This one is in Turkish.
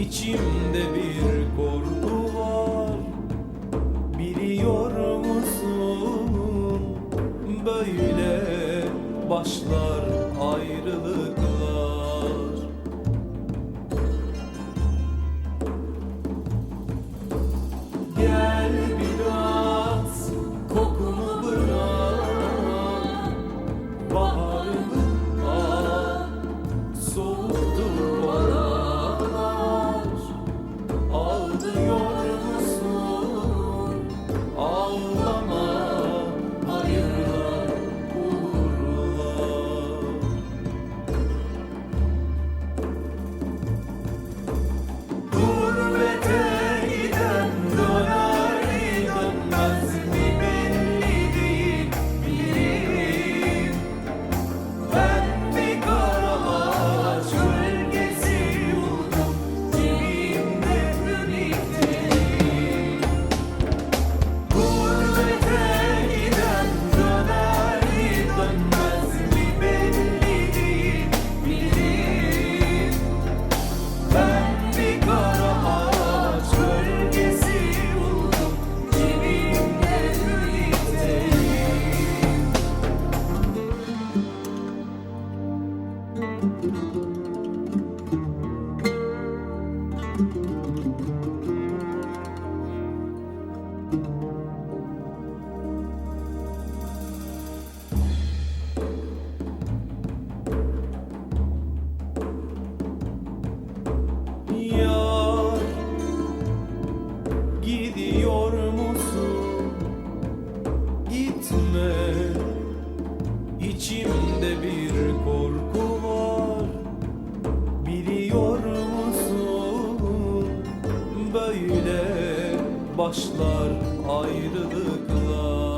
İçimde bir korku var, biliyor musun? Böyle başlar ayrılıklar. Gel biraz kokumu bırak, baharımı al, soğuktur baralar. Ağlıyor musun? Ağlama, hayırlar uğurlar. Gurbete giden döner dönmez mi belli değil, bilirim. Ben bir kara ağaç gölgesi buldum, dibimde birlikteyim. Gurbete giden döner dönmez mi belli değil, bilirim. Ben bir kara ağaç gölgesi buldum, dibimde Yar, gidiyor musun? Gitme. İçimde bir korku var, biliyor musun? Böyle başlar ayrılıklar.